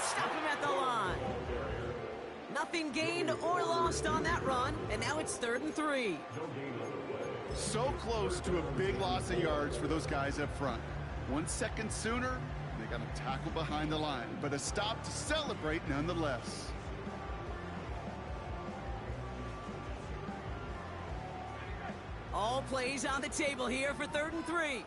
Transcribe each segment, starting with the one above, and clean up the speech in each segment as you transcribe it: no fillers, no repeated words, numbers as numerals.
stop him at the line. Nothing gained or lost on that run, and now it's 3rd and 3. So close to a big loss of yards for those guys up front. 1 second sooner, they got a tackle behind the line, but a stop to celebrate nonetheless. All plays on the table here for 3rd and 3.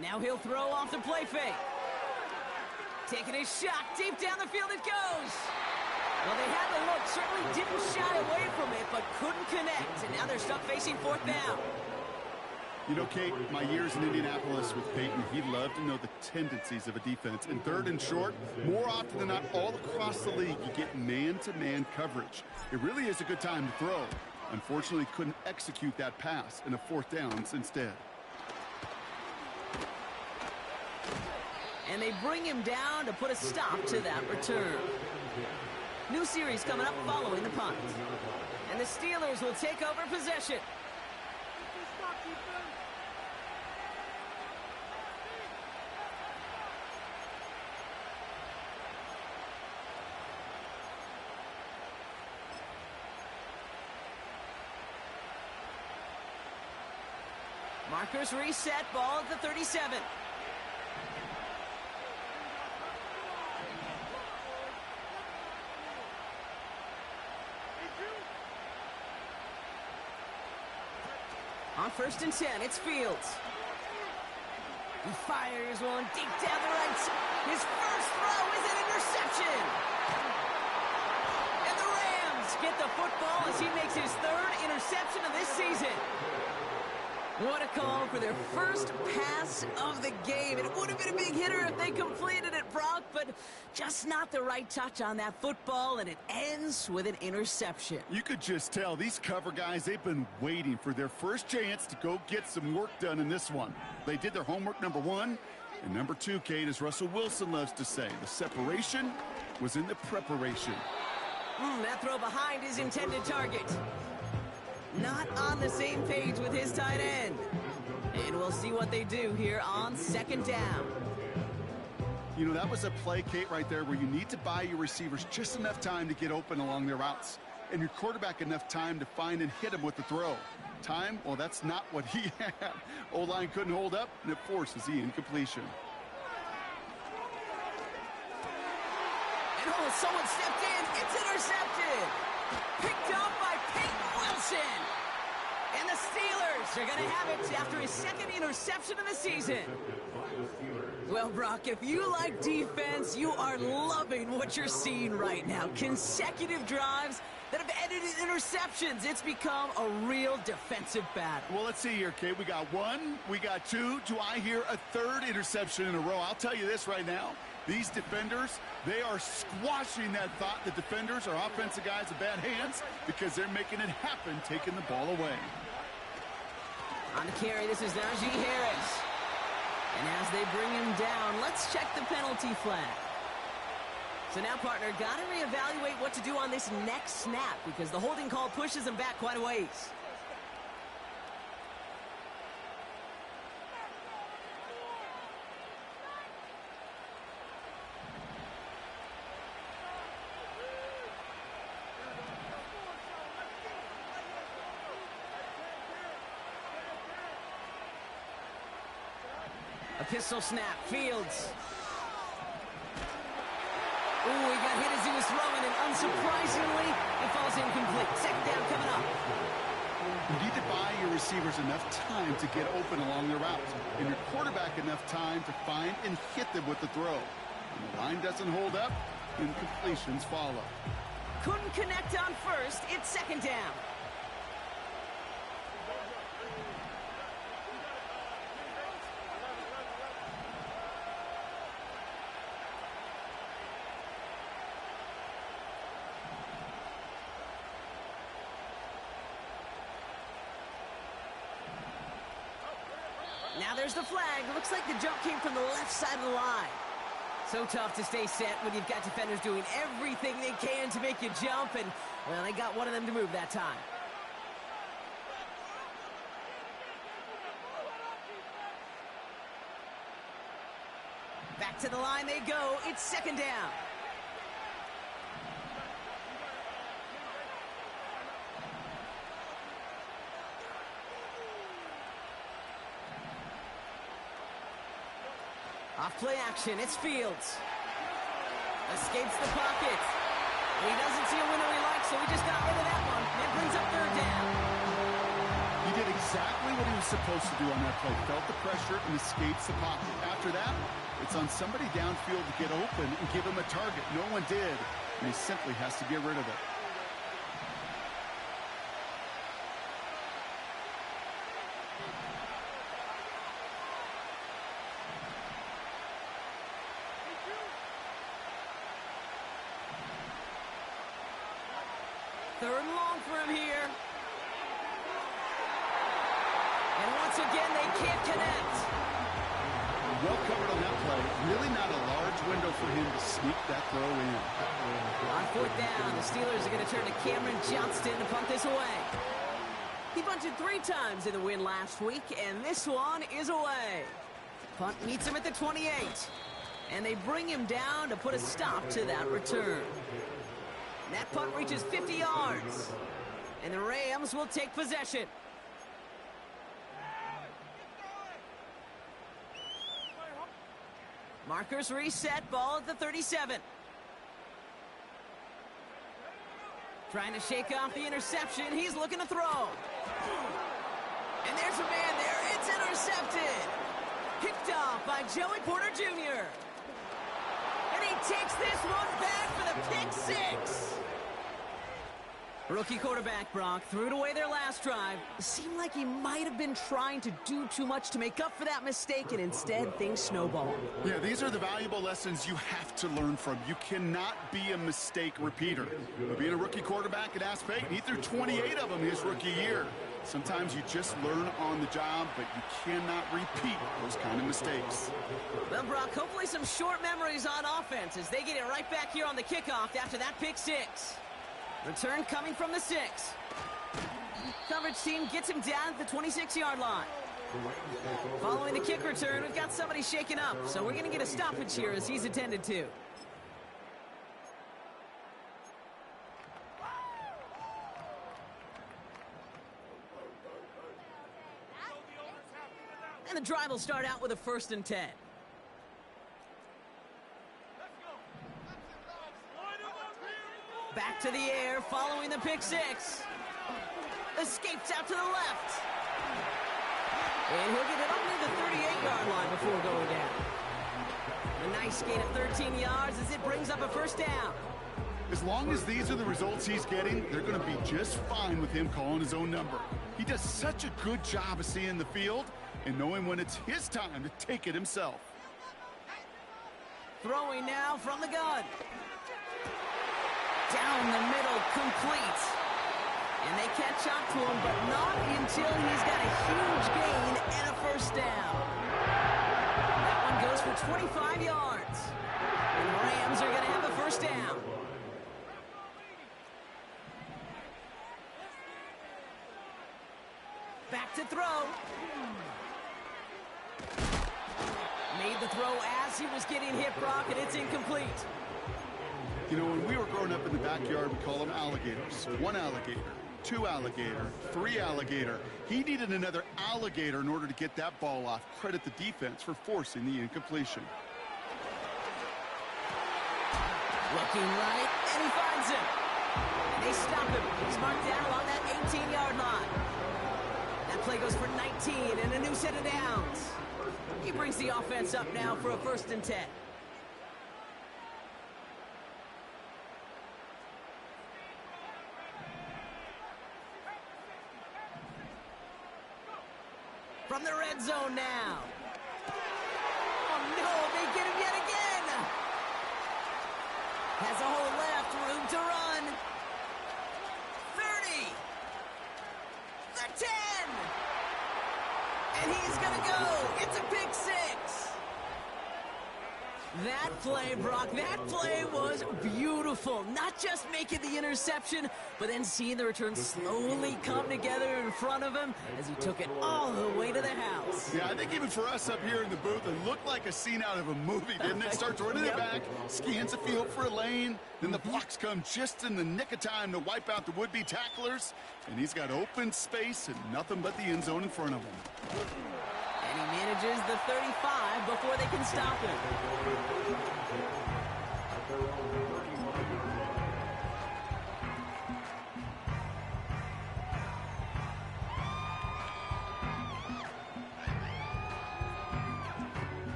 Now he'll throw off the play fake. Taking his shot, deep down the field it goes. Well, they had the look, certainly didn't shy away from it, but couldn't connect, and now they're stuck facing 4th down. You know, Kate, my years in Indianapolis with Peyton, he loved to know the tendencies of a defense. In 3rd and short, more often than not, all across the league, you get man-to-man coverage. It really is a good time to throw. Unfortunately, couldn't execute that pass in a 4th downs instead. And they bring him down to put a stop to that return. New series coming up following the punt. And the Steelers will take over possession. Markers reset, ball at the 37. On 1st and 10, it's Fields. He fires one deep down the right. His first throw is an interception. And the Rams get the football as he makes his 3rd interception of this season. What a call for their first pass of the game. It would have been a big hitter if they completed it, Brock, but just not the right touch on that football, and it ends with an interception. You could just tell these cover guys, they've been waiting for their first chance to go get some work done in this one. They did their homework, number 1. And number 2, Kate, as Russell Wilson loves to say, the separation was in the preparation. That throw behind his intended target. Not on the same page with his tight end. And we'll see what they do here on 2nd down. You know, that was a play, Kate, right there where you need to buy your receivers just enough time to get open along their routes. And your quarterback enough time to find and hit him with the throw. Time, well, that's not what he had. O-line couldn't hold up, and it forces the incompletion. And oh, someone stepped in. It's intercepted. Picked up by Peyton Wilson. And the Steelers are going to have it after his 2nd interception of the season. Well, Brock, if you like defense, you are loving what you're seeing right now. Consecutive drives that have ended in interceptions. It's become a real defensive battle. Well, let's see here, Kate. We got 1, we got 2. Do I hear a 3rd interception in a row? I'll tell you this right now. These defenders, they are squashing that thought that defenders are offensive guys with bad hands because they're making it happen, taking the ball away. On the carry, this is Najee Harris. And as they bring him down, let's check the penalty flag. So now, partner, got to reevaluate what to do on this next snap because the holding call pushes him back quite a ways. A pistol snap, Fields. Ooh, he got hit as he was throwing, and unsurprisingly, it falls incomplete. 2nd down coming up. You need to buy your receivers enough time to get open along their routes, and your quarterback enough time to find and hit them with the throw. When the line doesn't hold up, incompletions follow. Couldn't connect on 1st. It's 2nd down. Now there's the flag. Looks like the jump came from the left side of the line. So tough to stay set when you've got defenders doing everything they can to make you jump, and, well, they got one of them to move that time. Back to the line they go. It's second down. Off play action, it's Fields. Escapes the pocket. He doesn't see a window he likes, so he just got rid of that one. It brings up third down. He did exactly what he was supposed to do on that play. Felt the pressure and escapes the pocket. After that, it's on somebody downfield to get open and give him a target. No one did, and he simply has to get rid of it. Third and long for him here. And once again, they can't connect. Well covered on that play. Really not a large window for him to sneak that throw in. On fourth down, the Steelers are going to turn to Cameron Johnston to punt this away. He punted 3 times in the win last week, and this one is away. Punt meets him at the 28. And they bring him down to put a stop to that return. That punt reaches 50 yards. And the Rams will take possession. Markers reset, ball at the 37. Trying to shake off the interception. He's looking to throw. And there's a man there. It's intercepted. Picked off by Joey Porter Jr. And he takes this one back for the pick 6. Rookie quarterback Brock threw it away their last drive. It seemed like he might have been trying to do too much to make up for that mistake, and instead things snowballed. Yeah, these are the valuable lessons you have to learn from. You cannot be a mistake repeater. But being a rookie quarterback at Ask Peyton, he threw 28 of them his rookie year. Sometimes you just learn on the job, but you cannot repeat those kind of mistakes. Well, Brock, hopefully some short memories on offense as they get it right back here on the kickoff after that pick 6. Return coming from the 6. Coverage team gets him down at the 26-yard line. Following the kick return, we've got somebody shaken up, so we're going to get a stoppage here as he's attended to. And the drive will start out with a 1st and 10. Back to the air, following the pick 6. Escapes out to the left. And he'll get it up near the 38-yard line before going down. A nice gain of 13 yards as it brings up a 1st down. As long as these are the results he's getting, they're going to be just fine with him calling his own number. He does such a good job of seeing the field and knowing when it's his time to take it himself. Throwing now from the gun. Down the middle, complete. And they catch up to him, but not until he's got a huge gain and a 1st down. That one goes for 25 yards. And the Rams are going to have a 1st down. Back to throw. Made the throw as he was getting hit, Brock, and it's incomplete. You know, when we were growing up in the backyard, we call them alligators. 1 alligator, 2 alligator, 3 alligator. He needed another alligator in order to get that ball off. Credit the defense for forcing the incompletion. Looking right, and he finds him. And they stop him. He's marked down along that 18-yard line. That play goes for 19 and a new set of downs. He brings the offense up now for a 1st and 10. From the red zone now. Oh, no, they get him yet again. Has a hole left, room to run. 30. The 10. And he's going to go. It's a pick 6. That play, Brock, that play was beautiful. Not just making the interception, but then seeing the return slowly come together in front of him as he took it all the way to the house. Yeah, I think even for us up here in the booth, it looked like a scene out of a movie, didn't it? Starts running it back, scans the field for a lane, then the blocks come just in the nick of time to wipe out the would-be tacklers, and he's got open space and nothing but the end zone in front of him. And he manages the 35 before they can stop him.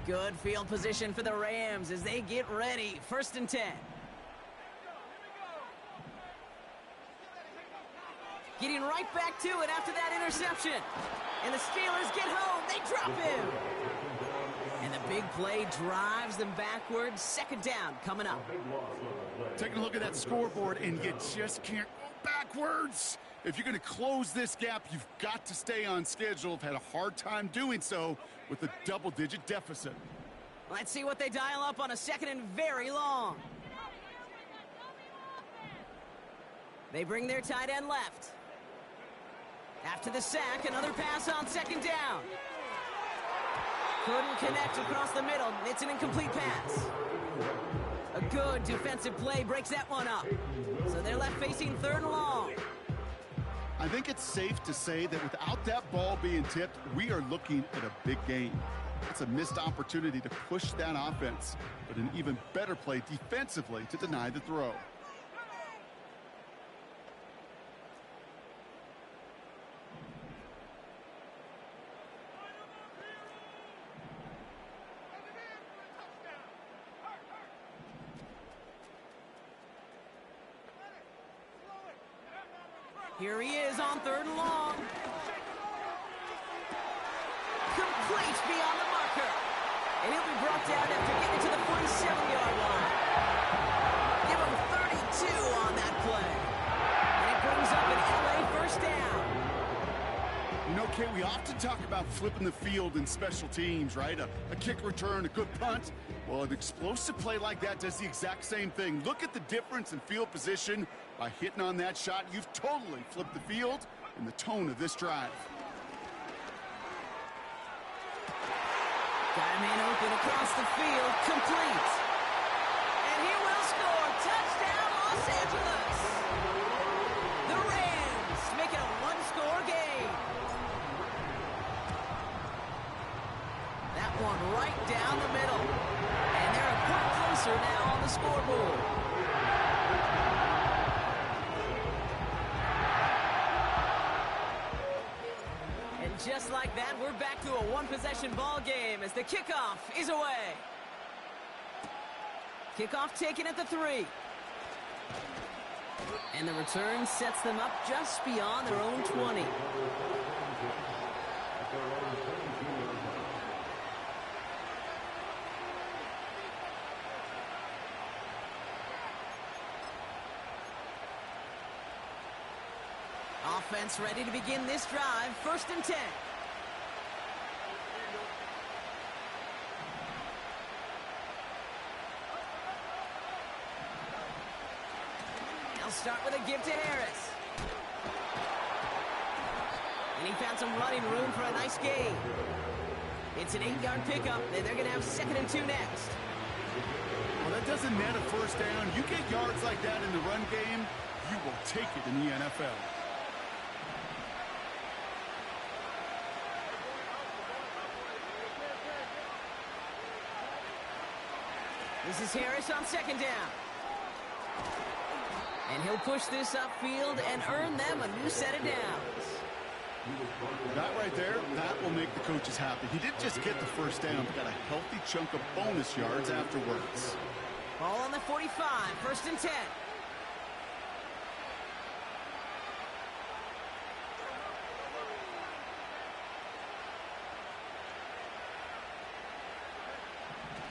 Good field position for the Rams as they get ready. 1st and 10. Getting right back to it after that interception. And the Steelers get home. They drop him. And the big play drives them backwards. 2nd down coming up. Taking a look at that scoreboard, and you just can't go backwards. If you're going to close this gap, you've got to stay on schedule. I've had a hard time doing so with a double-digit deficit. Let's see what they dial up on a 2nd and very long. They bring their tight end left. After the sack, another pass on 2nd down. Couldn't connect across the middle. It's an incomplete pass. A good defensive play breaks that one up. So they're left facing 3rd and long. I think it's safe to say that without that ball being tipped, we are looking at a big game. It's a missed opportunity to push that offense, but an even better play defensively to deny the throw. Here he is on 3rd and long. Complete beyond the marker. And he'll be brought down after getting to the 47-yard line. Give him 32 on that play. And it brings up an LA 1st down. You know, Kay, we often talk about flipping the field in special teams, right? A kick return, a good punt. Well, an explosive play like that does the exact same thing. Look at the difference in field position. By hitting on that shot, you've totally flipped the field and the tone of this drive. Got a man open across the field, complete. And he will score. Touchdown, Los Angeles. The Rams make it a 1-score game. That one right down the middle. And they're a point closer now on the scoreboard. Just like that, we're back to a one-possession ball game as the kickoff is away. Kickoff taken at the 3. And the return sets them up just beyond their own 20. Offense ready to begin this drive. 1st and 10. They'll start with a give to Harris. And he found some running room for a nice gain. It's an 8-yard pickup, and they're going to have 2nd and 2 next. Well, that doesn't net a 1st down. You get yards like that in the run game, you will take it in the NFL. This is Harris on 2nd down. And he'll push this upfield and earn them a new set of downs. That right there, that will make the coaches happy. He didn't just get the 1st down, but got a healthy chunk of bonus yards afterwards. Ball on the 45, 1st and 10.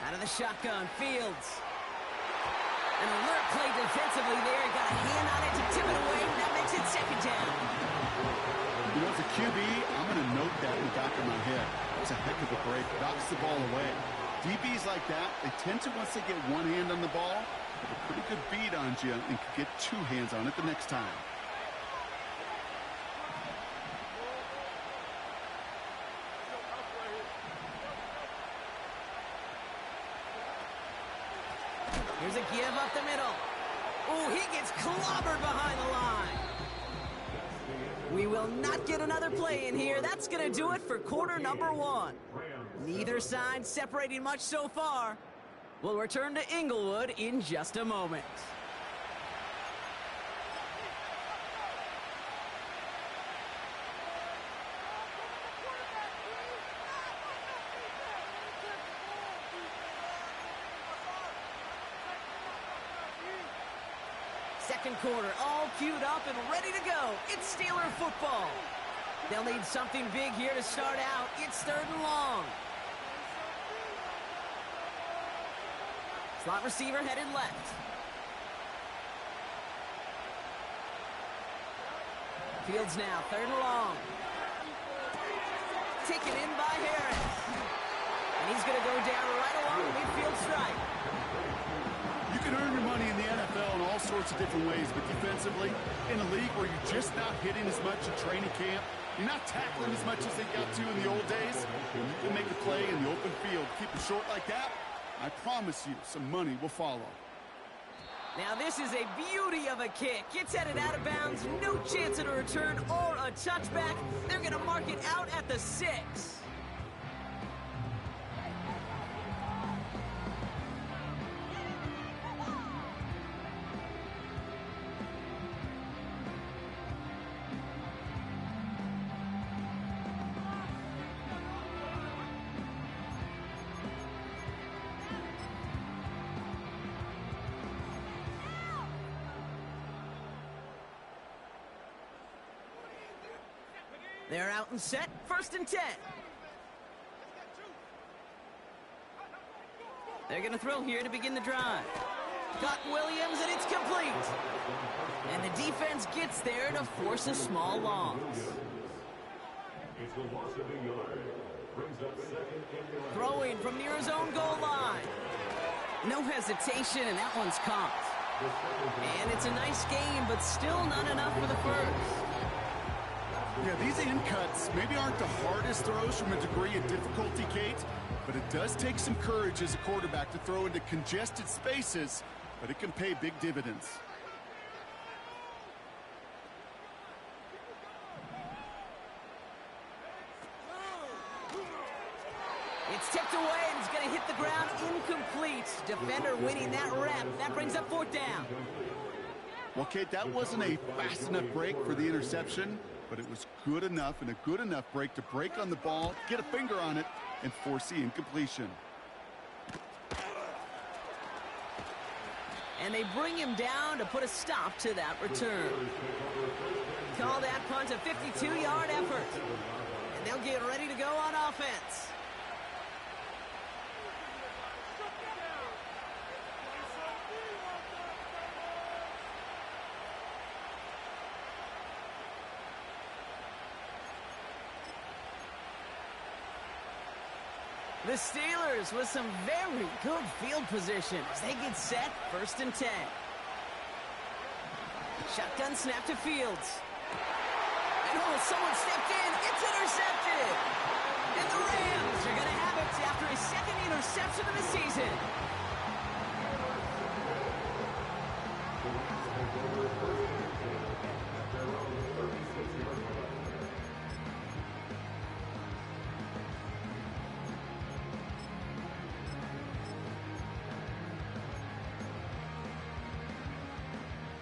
Out of the shotgun, Fields. An alert play defensively there. Got a hand on it to tip it away. That makes it 2nd down. You know, as a QB, I'm going to note that in the back of my head. That was a heck of a break. Knocks the ball away. DBs like that, they tend to, once they get one hand on the ball, have a pretty good beat on you and can get two hands on it the next time. Here's a give up the middle. Oh, he gets clobbered behind the line. We will not get another play in here. That's going to do it for quarter number one. Neither side separating much so far. We'll return to Inglewood in just a moment. Second quarter, all queued up and ready to go. It's Steeler football. They'll need something big here to start out. It's 3rd and long. Slot receiver headed left. Fields now, 3rd and long. Taken in by Harris. And he's going to go down right along the midfield stripe. You can earn your money in the NFL in all sorts of different ways, but defensively, in a league where you're just not hitting as much in training camp, you're not tackling as much as they got to in the old days, when you can make a play in the open field, keep it short like that, I promise you some money will follow. Now this is a beauty of a kick. It's headed out of bounds, no chance at a return or a touchback. They're going to mark it out at the 6. They're out and set, 1st and 10. They're going to throw here to begin the drive. Got Williams, and it's complete. And the defense gets there to force a small loss. Throwing from near his own goal line. No hesitation, and that one's caught. And it's a nice game, but still not enough for the first. Yeah, these in cuts maybe aren't the hardest throws from a degree of difficulty, Kate, but it does take some courage as a quarterback to throw into congested spaces, but it can pay big dividends. It's tipped away, and it's going to hit the ground incomplete. Defender winning that rep. That brings up 4th down. Well, Kate, that wasn't a fast enough break for the interception, but it was good enough and a good enough break to break on the ball, get a finger on it, and force the incompletion. And they bring him down to put a stop to that return. Call that punt a 52-yard effort. And they'll get ready to go on offense. The Steelers with some very good field position as they get set, 1st and 10. Shotgun snap to Fields. And someone stepped in. It's intercepted. And the Rams are going to have it after a 2nd interception of the season.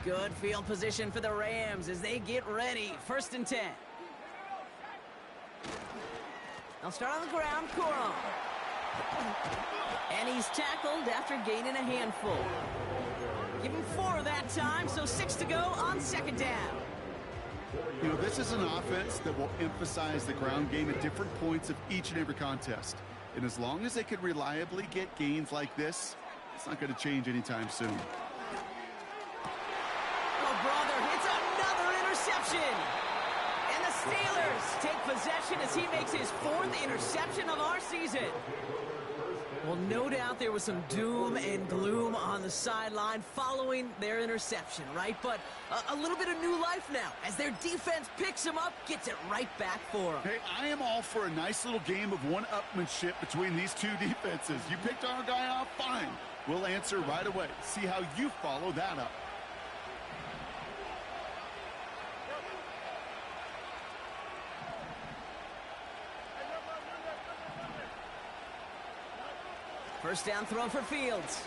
Good field position for the Rams as they get ready. 1st and 10. They'll start on the ground, Corum. And he's tackled after gaining a handful. Give him 4 that time, so 6 to go on 2nd down. You know, this is an offense that will emphasize the ground game at different points of each and every contest. And as long as they can reliably get gains like this, it's not going to change anytime soon. Oh, brother, it's another interception. And the Steelers take possession as he makes his 4th interception of our season. Well, no doubt there was some doom and gloom on the sideline following their interception, right? But a little bit of new life now as their defense picks him up, gets it right back for him. Hey, I am all for a nice little game of one-upmanship between these two defenses. You picked our guy off, fine. We'll answer right away. See how you follow that up. First down throw for Fields.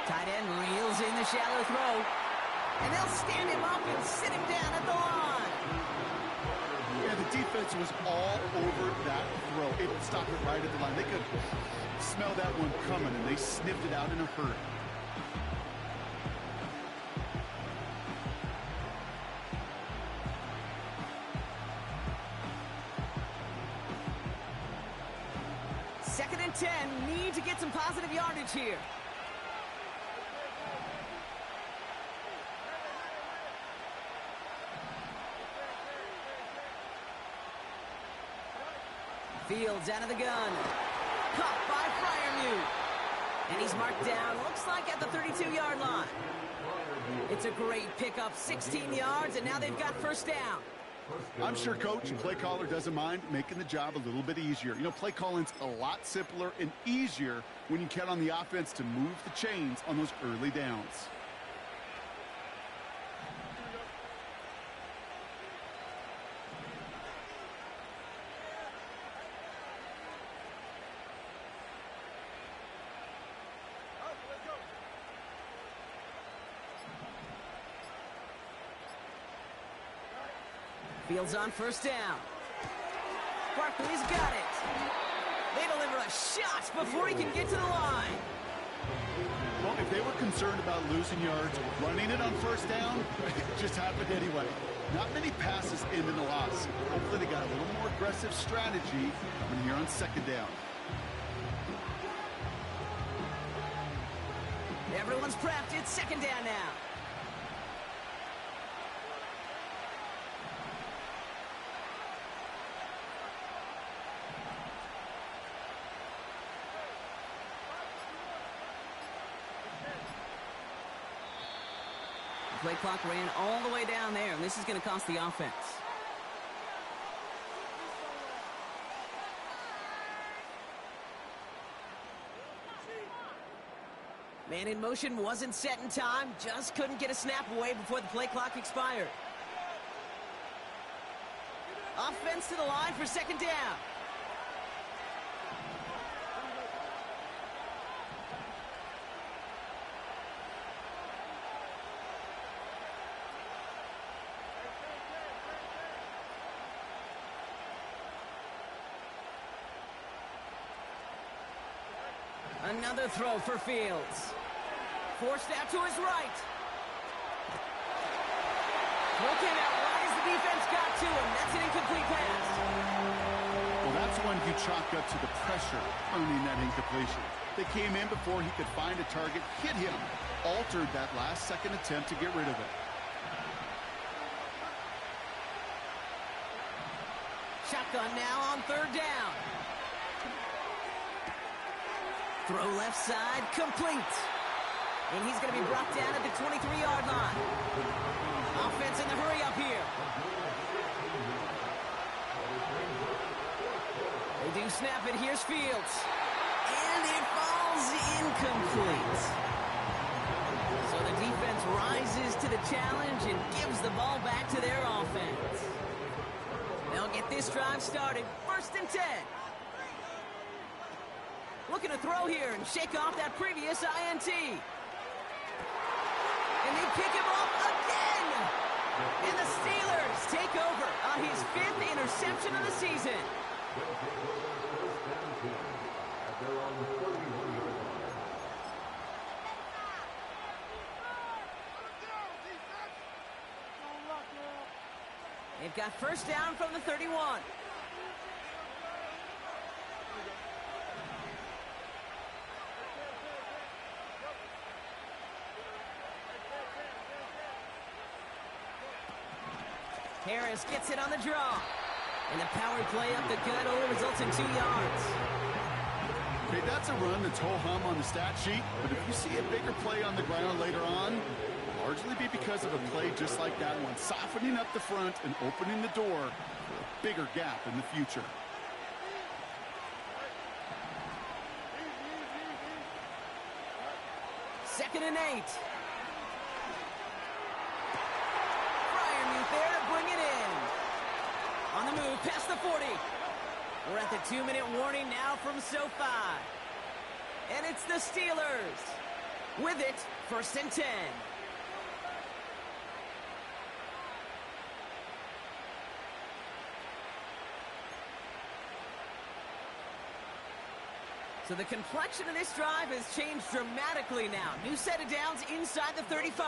Tight end reels in the shallow throw. And they'll stand him up and sit him down at the line. Yeah, the defense was all over that throw. It stopped it right at the line. They could smell that one coming, and they sniffed it out in a hurry. Second and 10, need to get some positive yardage here. Fields out of the gun. Caught by Freiermuth. And he's marked down, looks like at the 32-yard line. It's a great pickup, 16 yards, and now they've got first down. I'm sure coach and play caller doesn't mind making the job a little bit easier. You know, play calling's a lot simpler and easier when you count on the offense to move the chains on those early downs. Fields on first down. Barkley's got it. They deliver a shot before he can get to the line. Well, if they were concerned about losing yards, running it on first down, it just happened anyway. Not many passes end in a loss. Hopefully they got a little more aggressive strategy coming here on second down. Everyone's prepped. It's second down now. Play clock ran all the way down there, and this is going to cost the offense. Man in motion wasn't set in time, just couldn't get a snap away before the play clock expired. Offense to the line for second down. Another throw for Fields. Forced out to his right. Throw came out right as the defense got to him. That's an incomplete pass. Well, that's when you chalk up to the pressure earning that incompletion. They came in before he could find a target, hit him, altered that last second attempt to get rid of it. Shotgun now on third down. Throw left side, complete. And he's going to be brought down at the 23-yard line. Offense in the hurry up here. They do snap it. Here's Fields. And it falls incomplete. So the defense rises to the challenge and gives the ball back to their offense. They'll get this drive started. First and 10. Looking to throw here and shake off that previous INT. And they pick him off again. And the Steelers take over on his 5th interception of the season. They've got first down from the 31. Harris gets it on the draw. And the power play up the gut only results in 2 yards. Okay, that's a run that's ho-hum on the stat sheet, but if you see a bigger play on the ground later on, it'll largely be because of a play just like that one, softening up the front and opening the door for a bigger gap in the future. Second and 8. Fryermuth there to bring it in. On the move, past the 40. We're at the 2-minute warning now from SoFi. And it's the Steelers. With it, 1st and 10. So the complexion of this drive has changed dramatically now. New set of downs inside the 35.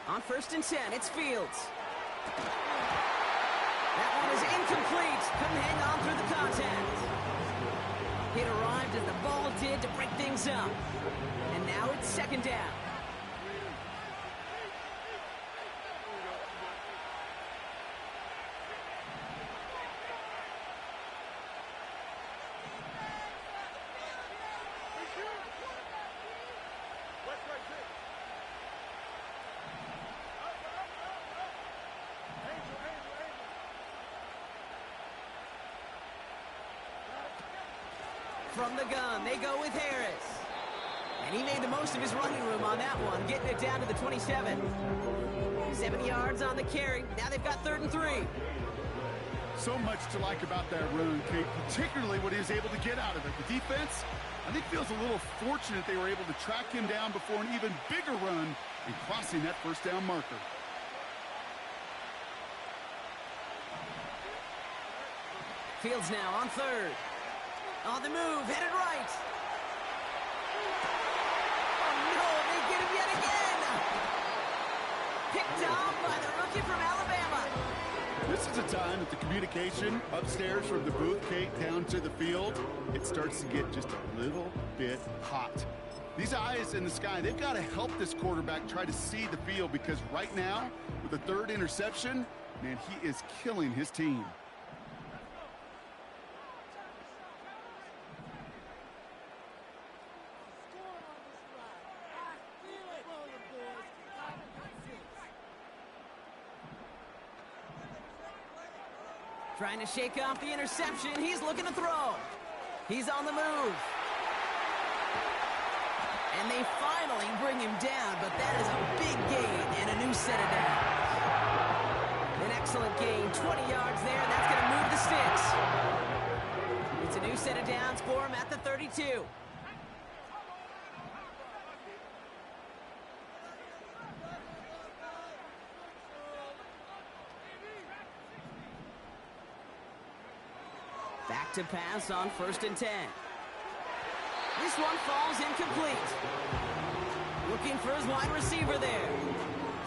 On 1st and 10, it's Fields. That one is incomplete. Couldn't hang on through the contact. It arrived as the ball did to break things up. And now it's 2nd down. From the gun, they go with Harris. And he made the most of his running room on that one, getting it down to the 27. 7 yards on the carry. Now they've got 3rd and 3. So much to like about that run, Kate, particularly what he was able to get out of it. The defense, I think, feels a little fortunate they were able to track him down before an even bigger run and crossing that 1st down marker. Fields now on 3rd. On the move, headed right. Oh, no, they get him yet again. Picked off by the rookie from Alabama. This is a time that the communication upstairs from the booth, Kate, down to the field, it starts to get just a little bit hot. These eyes in the sky, they've got to help this quarterback try to see the field, because right now, with the 3rd interception, man, he is killing his team. Trying to shake off the interception. He's looking to throw. He's on the move. And they finally bring him down, but that is a big gain and a new set of downs. An excellent gain, 20 yards there, and that's going to move the sticks. It's a new set of downs for him at the 32. Back to pass on 1st and 10. This one falls incomplete. Looking for his wide receiver there.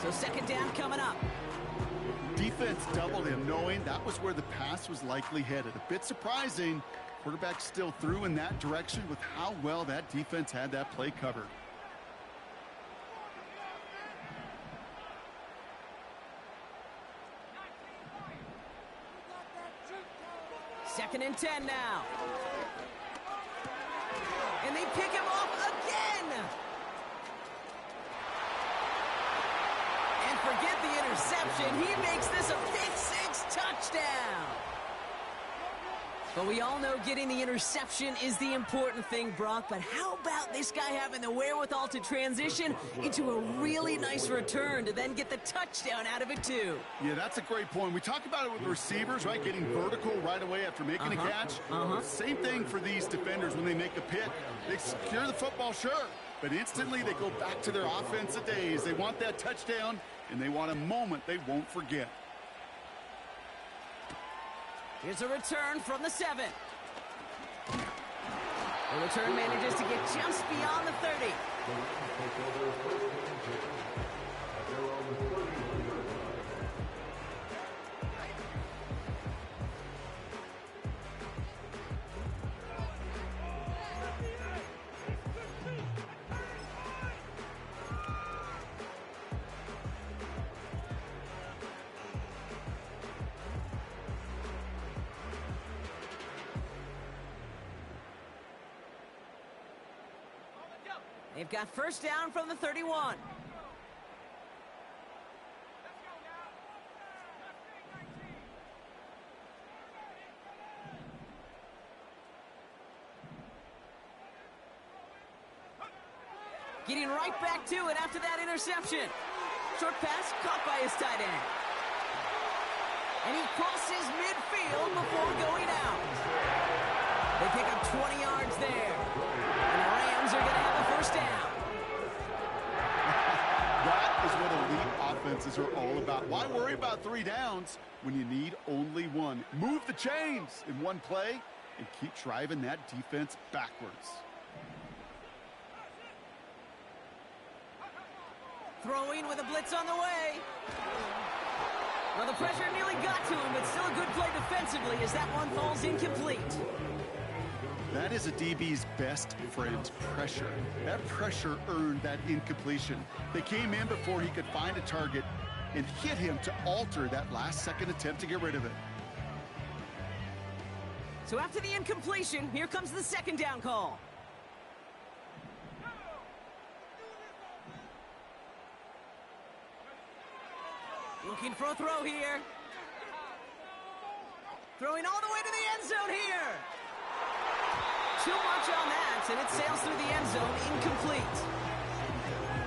So 2nd down coming up. Defense doubled him, knowing that was where the pass was likely headed. A bit surprising. Quarterback still threw in that direction with how well that defense had that play covered. 2nd and 10 now. And they pick him off again. And forget the interception. He makes this a pick-6 touchdown. But we all know getting the interception is the important thing, Brock. But how about this guy having the wherewithal to transition into a really nice return to then get the touchdown out of it, too? Yeah, that's a great point. We talk about it with receivers, right? Getting vertical right away after making a catch. Same thing for these defenders when they make a pick. They secure the football, sure. But instantly they go back to their offensive days. They want that touchdown, and they want a moment they won't forget. Here's a return from the 7. The return manages to get just beyond the 30. They've got first down from the 31. Getting right back to it after that interception. Short pass caught by his tight end. And he crosses midfield before going out. They pick up 20 yards there. And the Rams are going to have a first down. That is what elite offenses are all about. Why worry about 3 downs when you need only 1? Move the chains in one play and keep driving that defense backwards. Throwing with a blitz on the way. Well, the pressure nearly got to him, but still a good play defensively as that one falls incomplete. That is a DB's best friend, pressure. That pressure earned that incompletion. They came in before he could find a target and hit him to alter that last-second attempt to get rid of it. So after the incompletion, here comes the second down call. Looking for a throw here. Throwing all the way to the end zone here. Too much on that, and it sails through the end zone, incomplete.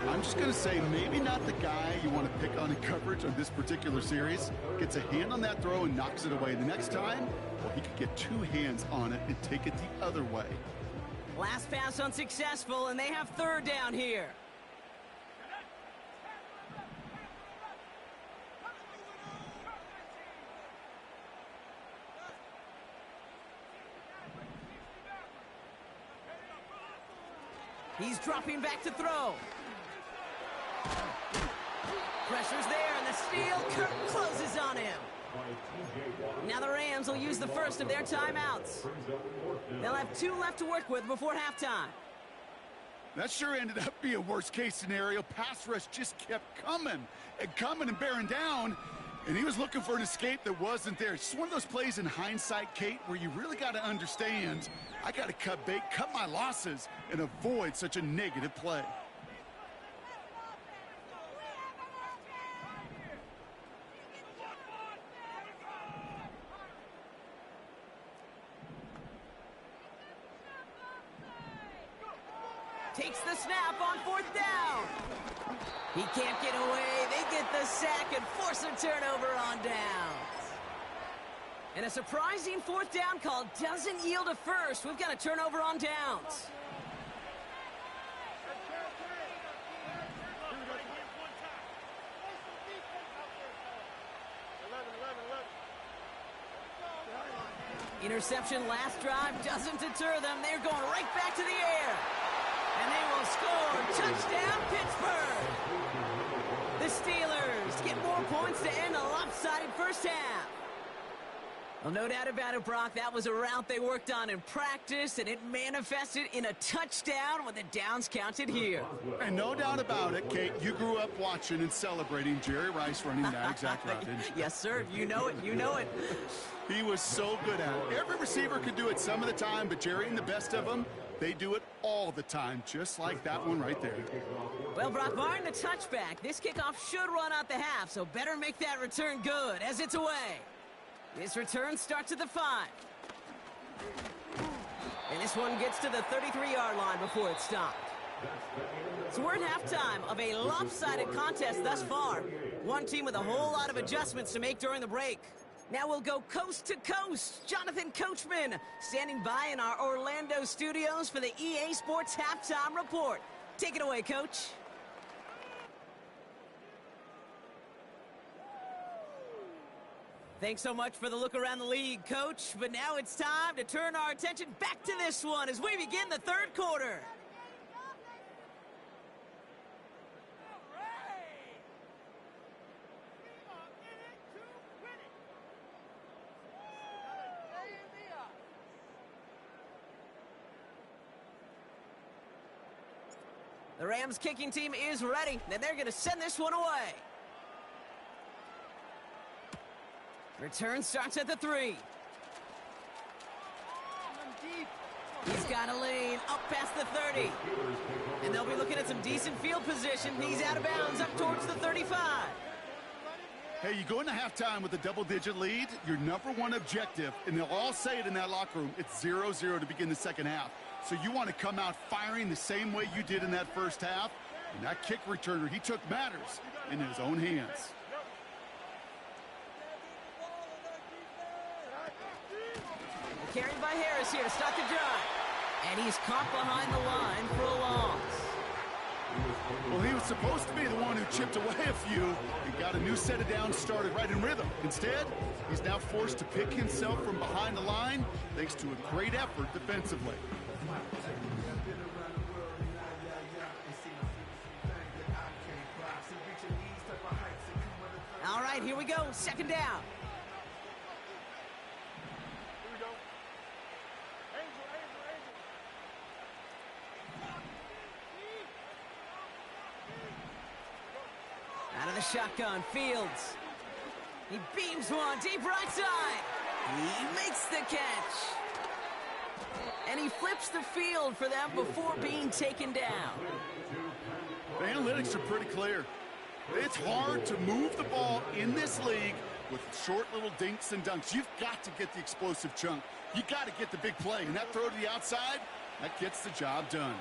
I'm just going to say maybe not the guy you want to pick on in coverage on this particular series. Gets a hand on that throw and knocks it away. The next time, well, he could get 2 hands on it and take it the other way. Last pass unsuccessful, and they have third down here. He's dropping back to throw. Pressure's there, and the steel curtain closes on him. Now the Rams will use the first of their timeouts. They'll have 2 left to work with before halftime. That sure ended up being a worst-case scenario. Pass rush just kept coming and bearing down, and he was looking for an escape that wasn't there. It's just one of those plays in hindsight, Kate, where you really got to understand, I got to cut bait, cut my losses, and avoid such a negative play. Takes the snap on 4th down. He can't get away. They get the sack and force a turnover on downs. And a surprising 4th down call doesn't yield a first. We've got a turnover on downs. Interception last drive doesn't deter them. They're going right back to the air. And they will score. Touchdown, Pittsburgh. The Steelers get more points to end a lopsided first half. Well, no doubt about it, Brock. That was a route they worked on in practice, and it manifested in a touchdown when the downs counted here. And no doubt about it, Kate, you grew up watching and celebrating Jerry Rice running that exact route, didn't you? Yes, sir. You know it. You know it. He was so good at it. Every receiver could do it some of the time, but Jerry and the best of them, they do it all the time, just like that one right there. Well, Brock, barring the touchback, this kickoff should run out the half, so better make that return good as it's away. This return starts at the 5. And this one gets to the 33-yard line before it's stopped. So we're at halftime of a lopsided contest thus far. One team with a whole lot of adjustments to make during the break. Now we'll go coast to coast. Jonathan Coachman standing by in our Orlando studios for the EA Sports Halftime Report. Take it away, Coach. Thanks so much for the look around the league, Coach. But now it's time to turn our attention back to this one as we begin the third quarter. The Rams kicking team is ready, and they're going to send this one away. Return starts at the 3. He's got a lane up past the 30. And they'll be looking at some decent field position. He's out of bounds up towards the 35. Hey, you go into halftime with a double-digit lead, your number one objective, and they'll all say it in that locker room, it's 0-0 to begin the second half. So you want to come out firing the same way you did in that first half. And that kick returner, he took matters in his own hands. Carried by Harris here to start the drive. And he's caught behind the line for a loss. Well, he was supposed to be the one who chipped away a few and got a new set of downs started right in rhythm. Instead, he's now forced to pick himself from behind the line thanks to a great effort defensively. All right, here we go. Second down. Out of the shotgun, Fields. He beams one deep right side. He makes the catch. And he flips the field for them before being taken down. The analytics are pretty clear. It's hard to move the ball in this league with short little dinks and dunks. You've got to get the explosive chunk. You got to get the big play. And that throw to the outside, that gets the job done.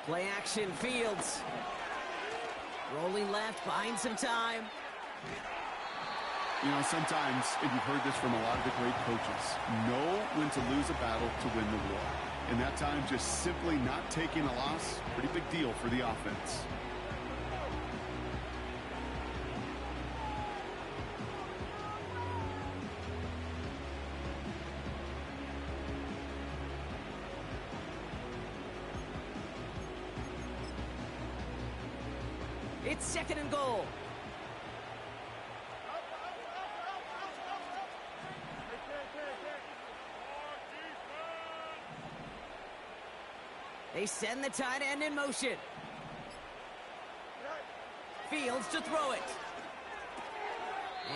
Play action, Fields. Rolling left, buying some time. You know, sometimes, and you've heard this from a lot of the great coaches, know when to lose a battle to win the war. And that time, just simply not taking a loss, pretty big deal for the offense. It's second and goal. They send the tight end in motion. Fields to throw it.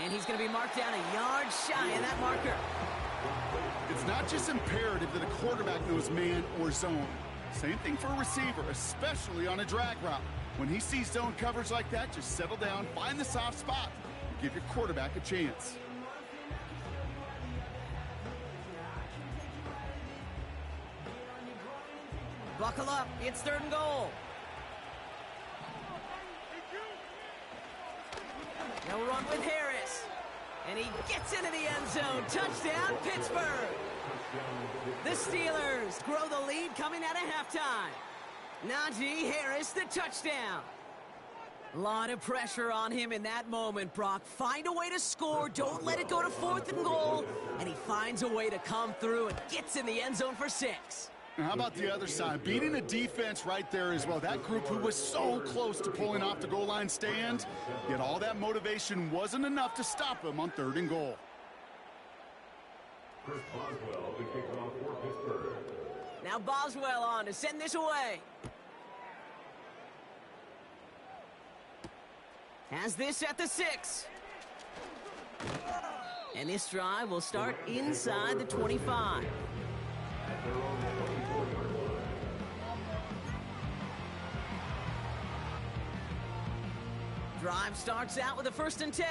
And he's going to be marked down a yard shy of that marker. It's not just imperative that a quarterback knows man or zone. Same thing for a receiver, especially on a drag route. When he sees zone coverage like that, just settle down, find the soft spot, and give your quarterback a chance. Buckle up, it's third and goal. They'll run with Harris. And he gets into the end zone. Touchdown, Pittsburgh. The Steelers grow the lead coming out of halftime. Najee Harris, the touchdown. A lot of pressure on him in that moment, Brock. Find a way to score. Don't let it go to fourth and goal. And he finds a way to come through and gets in the end zone for 6. Now, how about the other side? Beating a defense right there as well. That group who was so close to pulling off the goal line stand, yet all that motivation wasn't enough to stop him on third and goal. Now Boswell on to send this away. Has this at the 6. And this drive will start inside the 25. Drive starts out with a 1st and 10.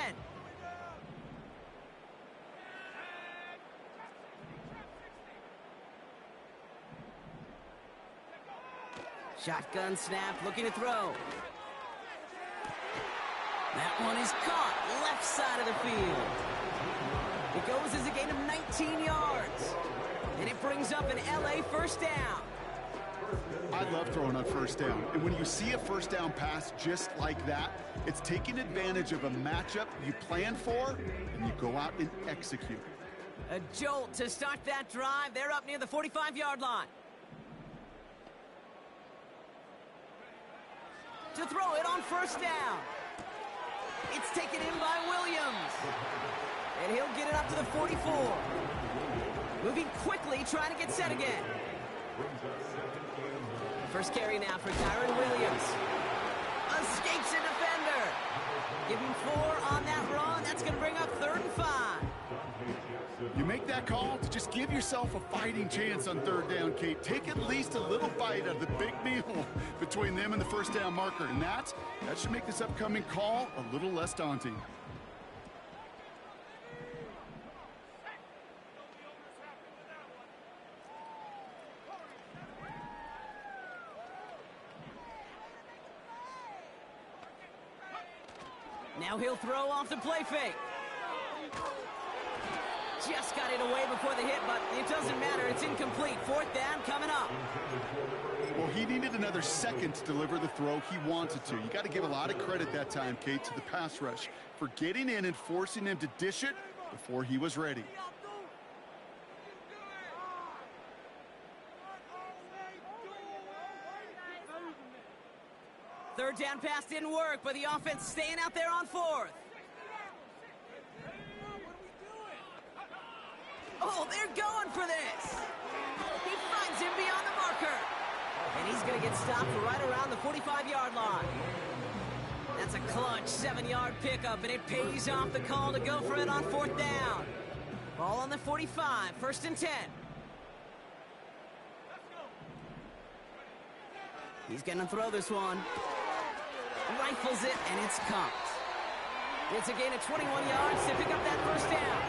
Shotgun snap, looking to throw. That one is caught, left side of the field. It goes as a gain of 19 yards. And it brings up an LA first down. I love throwing on first down. And when you see a first down pass just like that, it's taking advantage of a matchup you planned for, and you go out and execute. A jolt to start that drive. They're up near the 45-yard line. To throw it on first down. It's taken in by Williams. And he'll get it up to the 44. Moving quickly, trying to get set again. First carry now for Kyron Williams. A Give him 4 on that run. That's going to bring up 3rd and 5. You make that call to just give yourself a fighting chance on 3rd down, Kate. Take at least a little bite of the big meal between them and the 1st down marker. And that should make this upcoming call a little less daunting. Now he'll throw off the play fake. Just got it away before the hit, but it doesn't matter. It's incomplete. 4th down coming up. Well, he needed another second to deliver the throw he wanted to. You got to give a lot of credit that time, Kate, to the pass rush for getting in and forcing him to dish it before he was ready. 3rd down pass didn't work, but the offense staying out there on 4th. Oh, they're going for this. He finds him beyond the marker. And he's going to get stopped right around the 45-yard line. That's a clutch 7-yard pickup, and it pays off the call to go for it on 4th down. Ball on the 45, 1st and 10. He's going to throw this one. Rifles it, and it's caught. It's a gain of 21 yards to pick up that 1st down.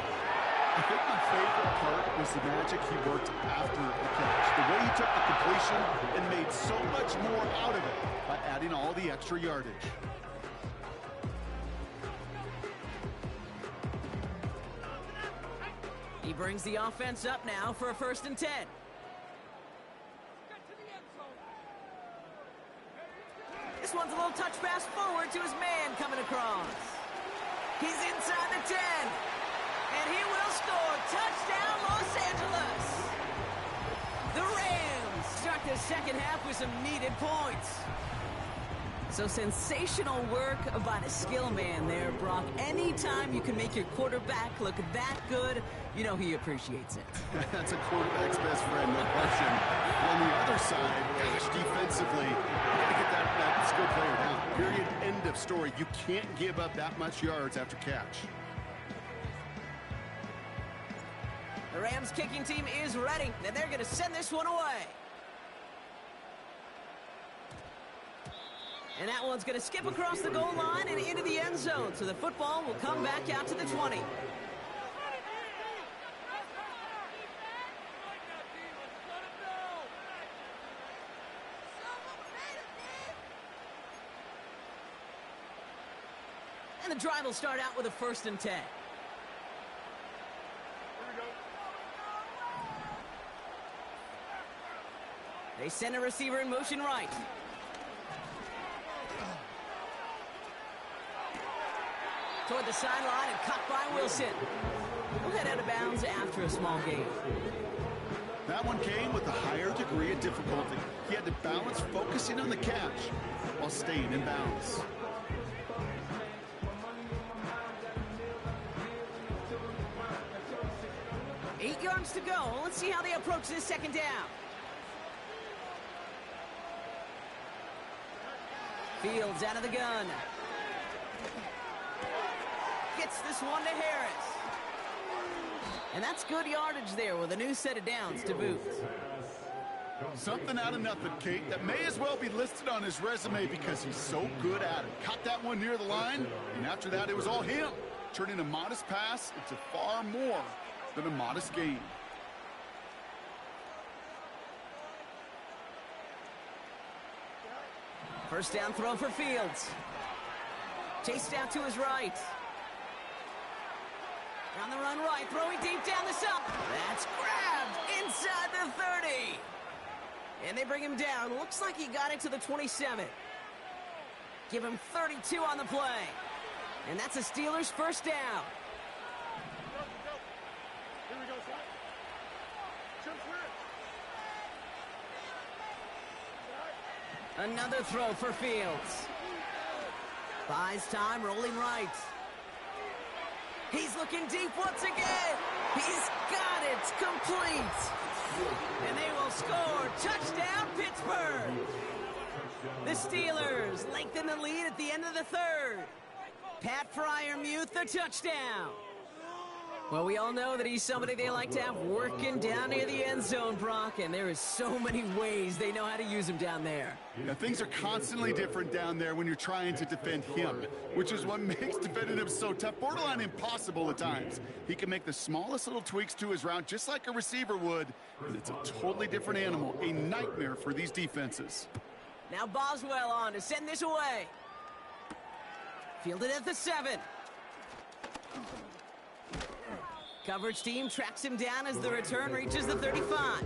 I think my favorite part was the magic he worked after the catch. The way he took the completion and made so much more out of it by adding all the extra yardage. He brings the offense up now for a 1st and 10. This one's a little touch pass forward to his man coming across. He's inside the 10. And he will score. Touchdown, Los Angeles. The Rams start the 2nd half with some needed points. So sensational work by the skill man there, Brock. Anytime you can make your quarterback look that good, you know he appreciates it. That's a quarterback's best friend, no question. On the other side, gosh, defensively, you got to get that skill player down. Period, end of story. You can't give up that much yards after catch. The Rams kicking team is ready, and they're going to send this one away. And that one's going to skip across the goal line and into the end zone, so the football will come back out to the 20. And the drive will start out with a 1st and 10. They send a receiver in motion right. Toward the sideline and caught by Wilson. We'll head out of bounds after a small gain. That one came with a higher degree of difficulty. He had to balance focusing on the catch while staying in bounds. Eight yards to go. Let's see how they approach this 2nd down. Fields out of the gun. Gets this one to Harris. And that's good yardage there with a new set of downs to boot. Something out of nothing, Kate, that may as well be listed on his resume because he's so good at it. Caught that one near the line, and after that, it was all him, turning a modest pass into far more than a modest gain. First down throw for Fields. Chased out to his right. On the run right, throwing deep down the stump. That's grabbed inside the 30. And they bring him down. Looks like he got it to the 27. Give him 32 on the play. And that's a Steelers 1st down. Here we go, son. Another throw for Fields. Buys time, rolling right. He's looking deep once again. He's got it. Complete. And they will score. Touchdown, Pittsburgh. The Steelers lengthen the lead at the end of the 3rd. Pat Fryermuth, the touchdown. Well, we all know that he's somebody they like to have working down near the end zone, Brock, and there is so many ways they know how to use him down there. Yeah, things are constantly different down there when you're trying to defend him, which is what makes defending him so tough, borderline impossible at times. He can make the smallest little tweaks to his route just like a receiver would, and it's a totally different animal, a nightmare for these defenses. Now Boswell on to send this away. Fielded at the 7. Coverage team tracks him down as the return reaches the 35.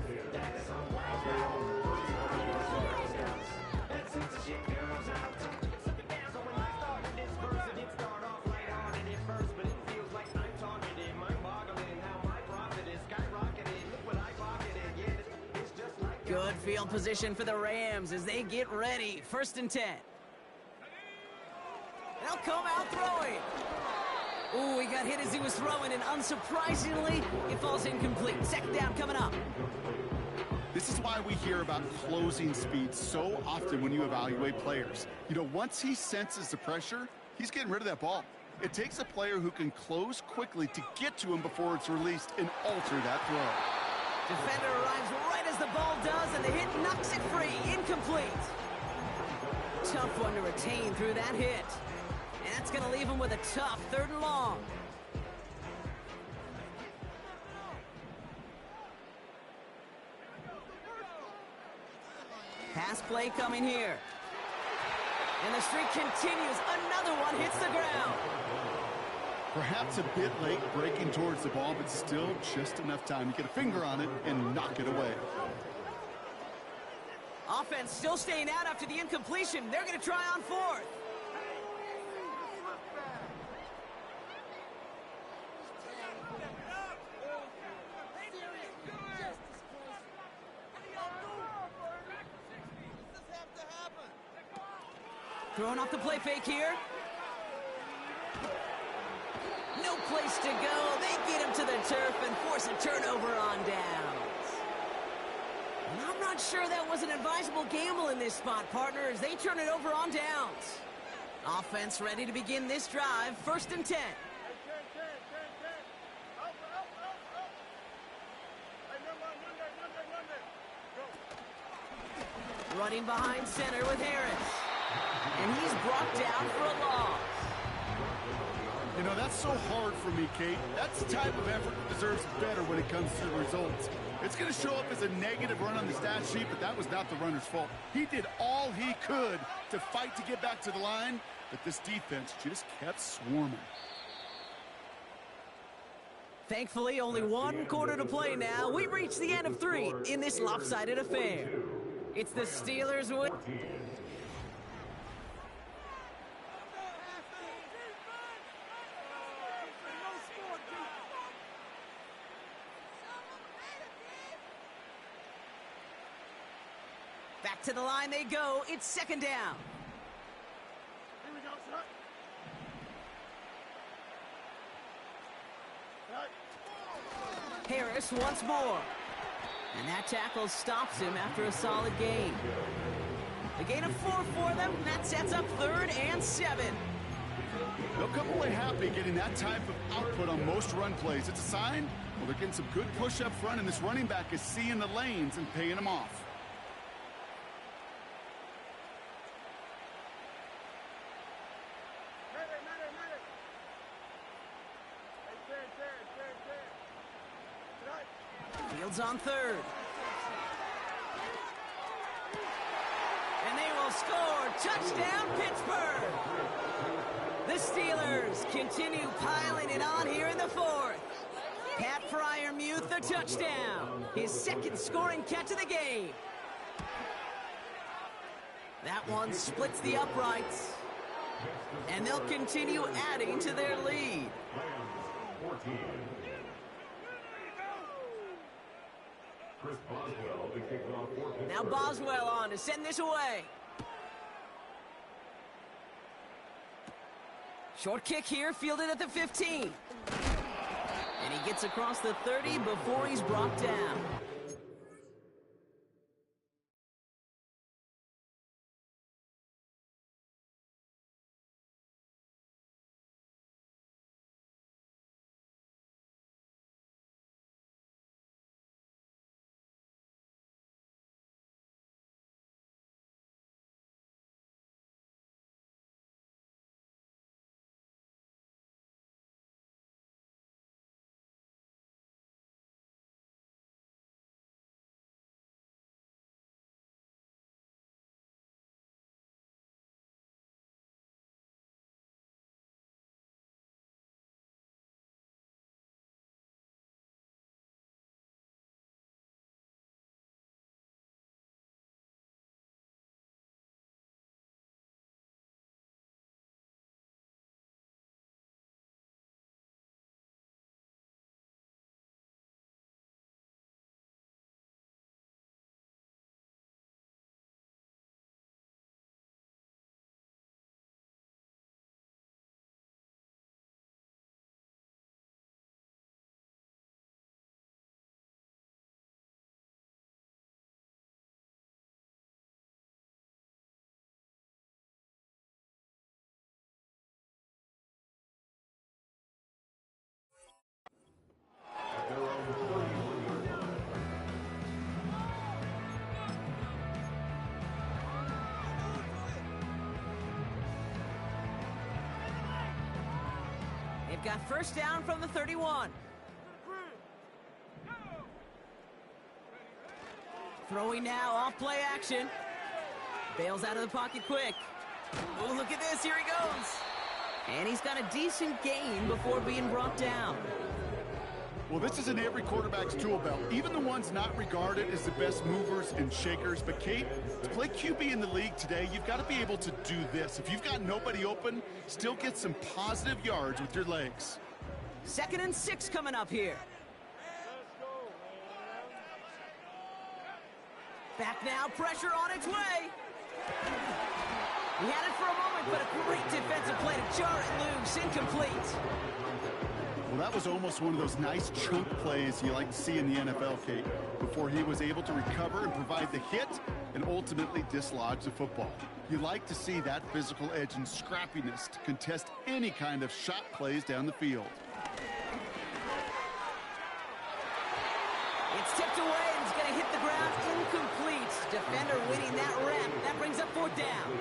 Good field position for the Rams as they get ready. 1st and 10. They'll come out throwing. Ooh, he got hit as he was throwing, and unsurprisingly, it falls incomplete. 2nd down coming up. This is why we hear about closing speed so often when you evaluate players. You know, once he senses the pressure, he's getting rid of that ball. It takes a player who can close quickly to get to him before it's released and alter that throw. Defender arrives right as the ball does, and the hit knocks it free. Incomplete. Tough one to retain through that hit. And that's going to leave him with a tough 3rd and long. Pass play coming here. And the streak continues. Another one hits the ground. Perhaps a bit late breaking towards the ball, but still just enough time to get a finger on it and knock it away. Offense still staying out after the incompletion. They're going to try on 4th. Throwing off the play fake here. No place to go. They get him to the turf and force a turnover on downs. And I'm not sure that was an advisable gamble in this spot, partner, as they turn it over on downs. Offense ready to begin this drive. 1st and 10. Running behind center with Harris. And he's brought down for a loss. You know, that's so hard for me, Kate. That's the type of effort that deserves better when it comes to the results. It's going to show up as a negative run on the stat sheet, but that was not the runner's fault. He did all he could to fight to get back to the line, but this defense just kept swarming. Thankfully, only 1 quarter to play now. We reach the end of 3 in this lopsided affair. It's the Steelers win. Back to the line they go. It's 2nd down. Harris once more. And that tackle stops him after a solid gain. The gain of 4 for them. That sets up 3rd and 7. They'll come away happy getting that type of output on most run plays. It's a sign, well, they're getting some good push up front, and this running back is seeing the lanes and paying them off. Fields on 3rd. And they will score. Touchdown, Pittsburgh. The Steelers continue piling it on here in the 4th. Pat Fryermuth, the touchdown. His 2nd scoring catch of the game. That one splits the uprights. And they'll continue adding to their lead. Now Boswell on to send this away. Short kick here, fielded at the 15. And he gets across the 30 before he's brought down. They've got first down from the 31. Throwing now, off play action. Bails out of the pocket quick. Oh, look at this, here he goes. And he's got a decent gain before being brought down. Well, this is in every quarterback's tool belt, even the ones not regarded as the best movers and shakers. But, Kate, to play QB in the league today, you've got to be able to do this. If you've got nobody open, still get some positive yards with your legs. 2nd and 6 coming up here. Back now, pressure on its way. He had it for a moment, but a great defensive play to jar it loose, incomplete. Well, that was almost one of those nice chunk plays you like to see in the NFL, Kate, before he was able to recover and provide the hit and ultimately dislodge the football. You like to see that physical edge and scrappiness to contest any kind of shot plays down the field. It's tipped away and it's going to hit the ground incomplete. Defender winning that rep. That brings up 4th down.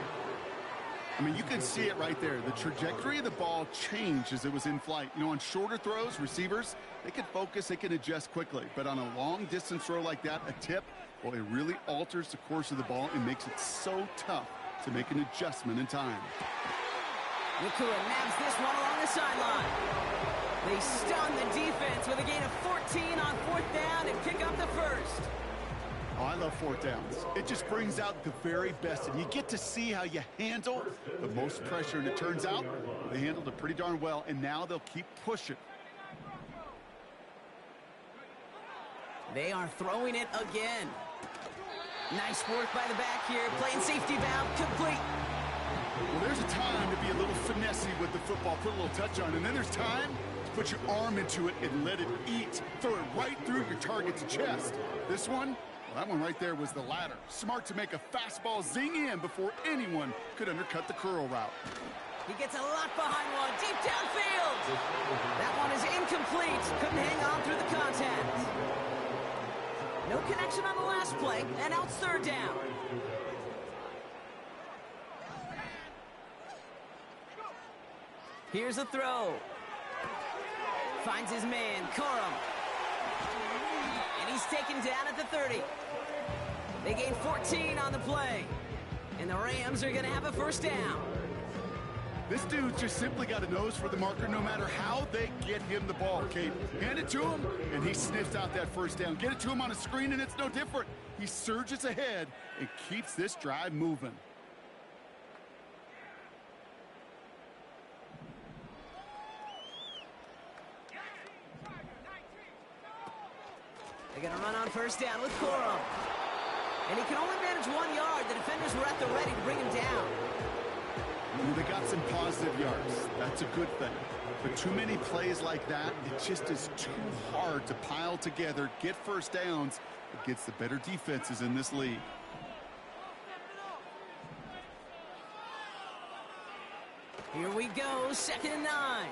I mean, you can see it right there. The trajectory of the ball changed as it was in flight. You know, on shorter throws, receivers, they can focus, they can adjust quickly. But on a long-distance throw like that, a tip, well, it really alters the course of the ball and makes it so tough to make an adjustment in time. Nakua nabs this one along the sideline. They stun the defense with a gain of 14 on 4th down and pick up the first. Oh, I love 4th downs. It just brings out the very best, and you get to see how you handle the most pressure, and it turns out they handled it pretty darn well, and now they'll keep pushing. They are throwing it again. Nice work by the back here, playing safety valve, complete. Well, there's a time to be a little finessey with the football, put a little touch on, and then there's time to put your arm into it and let it eat. Throw it right through your target's chest. This one, well, that one right there was the latter. Smart to make a fastball zing in before anyone could undercut the curl route. He gets a lot behind one, deep downfield. That one is incomplete. Couldn't hang on through the contact. No connection on the last play, and now it's 3rd down. Here's a throw. Finds his man, Corum. And he's taken down at the 30. They gain 14 on the play. And the Rams are going to have a first down. This dude just simply got a nose for the marker no matter how they get him the ball, Kate. Hand it to him, and he sniffs out that first down. Get it to him on a screen, and it's no different. He surges ahead and keeps this drive moving. They're going to run on first down with Corum. And he can only manage 1 yard. The defenders were at the ready to bring him down. Well, they got some positive yards. That's a good thing. But too many plays like that, it just is too hard to pile together, get first downs against the better defenses in this league. Here we go, 2nd and 9.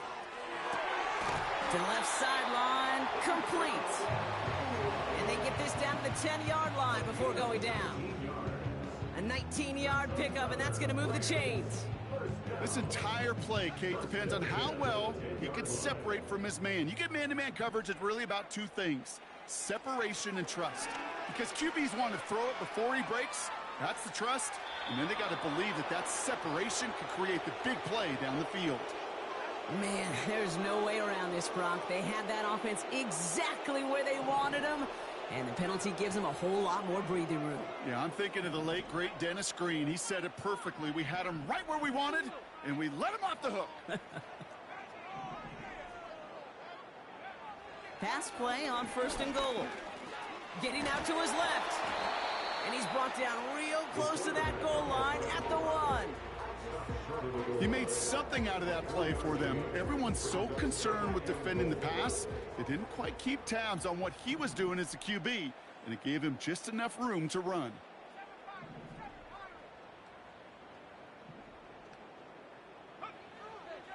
To the left sideline, complete. And they get this down to the 10-yard line before going down. A 19-yard pickup, and that's going to move the chains. This entire play, Kate, depends on how well he can separate from his man. You get man-to-man coverage, it's really about 2 things, separation and trust. Because QBs want to throw it before he breaks, that's the trust, and then they got to believe that that separation can create the big play down the field. Man, there's no way around this, Brock. They had that offense exactly where they wanted them, and the penalty gives them a whole lot more breathing room. Yeah, I'm thinking of the late, great Dennis Green. He said it perfectly. We had him right where we wanted, and we let him off the hook. Pass play on 1st and goal. Getting out to his left. And he's brought down real close to that goal line at the 1. He made something out of that play for them. Everyone's so concerned with defending the pass, they didn't quite keep tabs on what he was doing as a QB, and it gave him just enough room to run.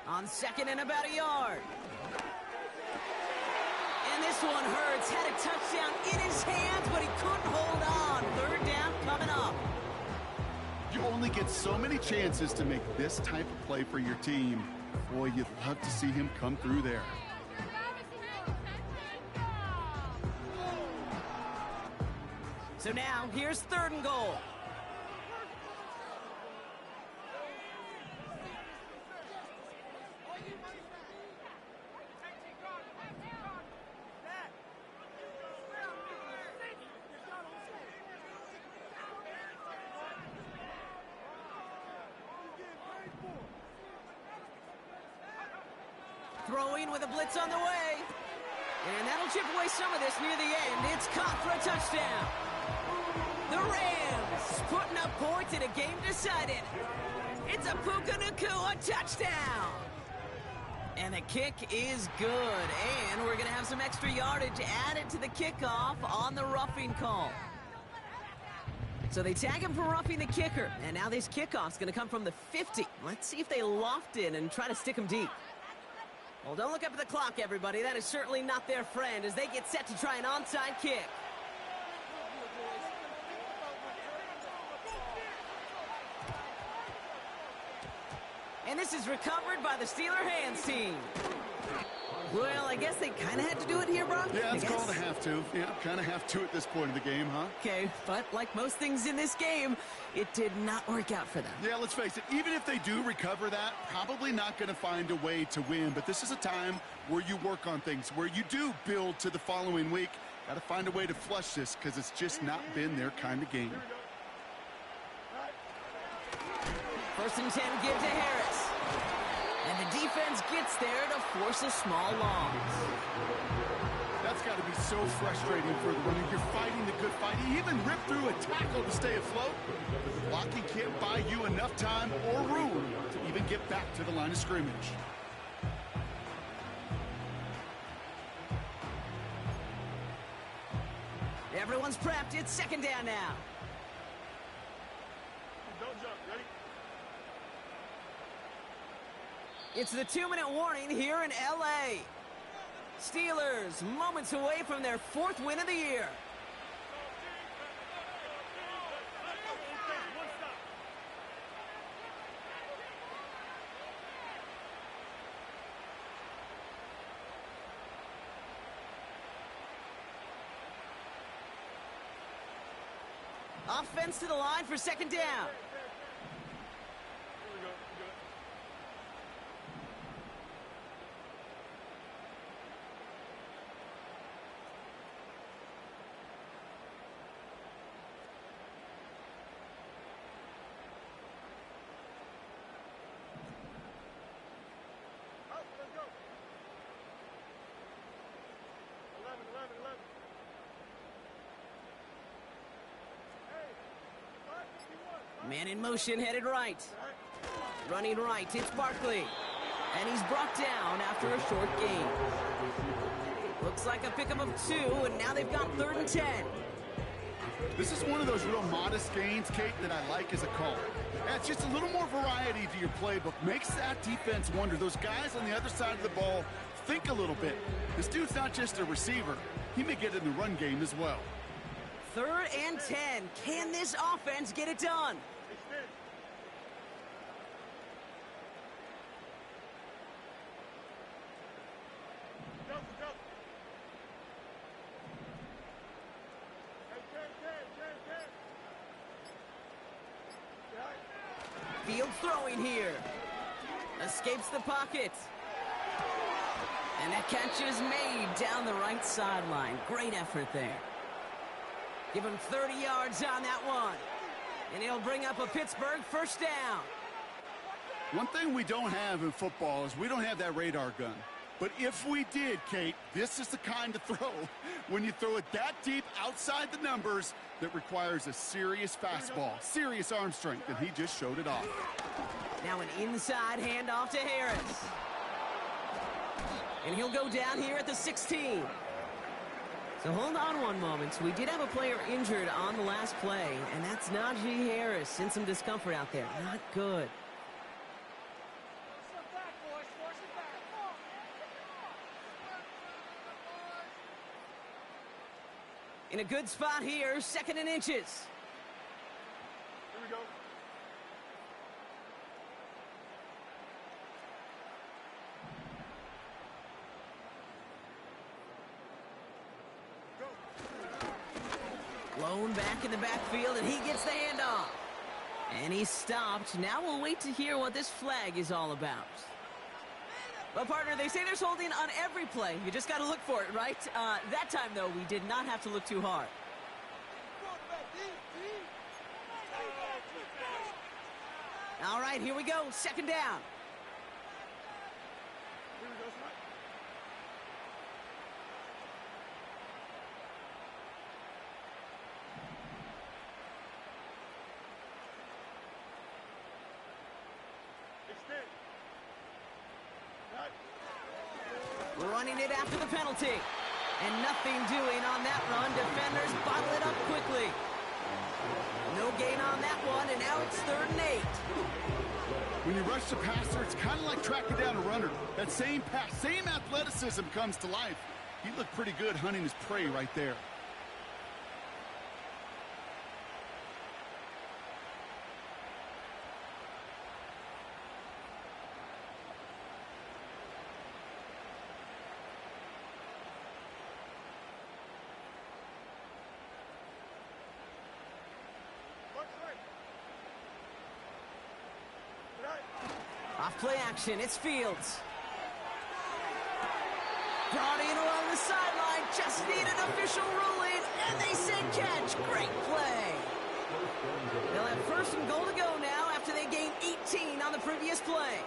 On 2nd and about a yard. And this one hurts. Had a touchdown in his hands, but he couldn't hold on. 3rd down coming up. You only get so many chances to make this type of play for your team. Boy, you'd love to see him come through there. So now, here's 3rd and goal. Throwing with a blitz on the way. And that'll chip away some of this near the end. It's caught for a touchdown. The Rams putting up points in a game decided. It's a Puka Nacua touchdown. And the kick is good. And we're going to have some extra yardage added to the kickoff on the roughing call. So they tag him for roughing the kicker. And now this kickoff's going to come from the 50. Let's see if they loft in and try to stick him deep. Well, don't look up at the clock, everybody. That is certainly not their friend as they get set to try an onside kick. And this is recovered by the Steeler hands team. Well, I guess they kind of had to do it here, Brock. Yeah, it's called a have to. Yeah, kind of have to at this point in the game, huh? Okay, but like most things in this game, it did not work out for them. Yeah, let's face it, even if they do recover that, probably not going to find a way to win. But this is a time where you work on things, where you do build to the following week. Got to find a way to flush this because it's just not been their kind of game. 1st and 10, give to Harris. And the defense gets there to force a small loss. That's got to be so frustrating for the runner. You're fighting the good fight. He even ripped through a tackle to stay afloat. Blocking can't buy you enough time or room to even get back to the line of scrimmage. Everyone's prepped. It's 2nd down now. Don't jump. Ready? It's the 2-minute warning here in L.A. Steelers moments away from their 4th win of the year. Offense to the line for 2nd down. Man in motion, headed right. Running right, it's Barkley. And he's brought down after a short gain. Looks like a pickup of 2, and now they've got 3rd and 10. This is one of those real modest gains, Kate, that I like as a call. It's just a little more variety to your playbook. Makes that defense wonder. Those guys on the other side of the ball think a little bit. This dude's not just a receiver. He may get in the run game as well. 3rd and 10. Can this offense get it done? Field throwing here. Escapes the pocket. And that catch is made down the right sideline. Great effort there. Give him 30 yards on that one. And he'll bring up a Pittsburgh 1st down. One thing we don't have in football is we don't have that radar gun. But if we did, Kate, this is the kind of throw when you throw it that deep outside the numbers that requires a serious fastball, serious arm strength, and he just showed it off. Now an inside handoff to Harris. And he'll go down here at the 16. So hold on one moment. We did have a player injured on the last play, and that's Najee Harris in some discomfort out there. Not good. In a good spot here, 2nd and inches. Here we go. Thrown back in the backfield, and he gets the handoff. And he's stopped. Now we'll wait to hear what this flag is all about. Well, partner, they say there's holding on every play. You just got to look for it, right? That time, though, we did not have to look too hard. All right, here we go. Second down. Running it after the penalty. And nothing doing on that run. Defenders bottle it up quickly. No gain on that one, and now it's 3rd and 8. When you rush the passer, it's kind of like tracking down a runner. That same pass, same athleticism comes to life. He looked pretty good hunting his prey right there. Off play action, it's Fields. Brought in along the sideline, just need an official ruling, and they say catch. Great play. They'll have 1st and goal to go now after they gained 18 on the previous play.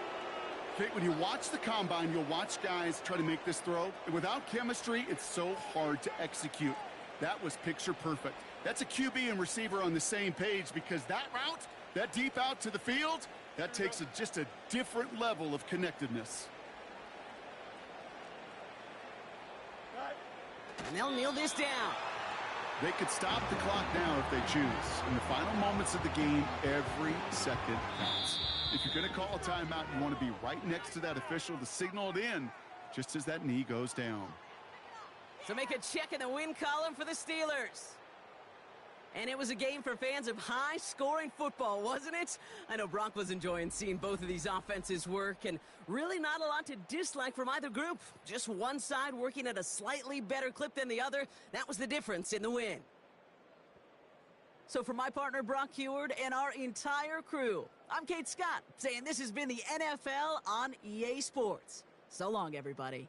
Okay, when you watch the combine, you'll watch guys try to make this throw. And without chemistry, it's so hard to execute. That was picture perfect. That's a QB and receiver on the same page, because that route, that deep out to the field, that takes just a different level of connectedness. And they'll kneel this down. They could stop the clock now if they choose. In the final moments of the game, every second counts. If you're going to call a timeout, you want to be right next to that official to signal it in just as that knee goes down. So make a check in the win column for the Steelers. And it was a game for fans of high-scoring football, wasn't it? I know Brock was enjoying seeing both of these offenses work, and really not a lot to dislike from either group. Just one side working at a slightly better clip than the other. That was the difference in the win. So for my partner, Brock Heward, and our entire crew, I'm Kate Scott, saying this has been the NFL on EA Sports. So long, everybody.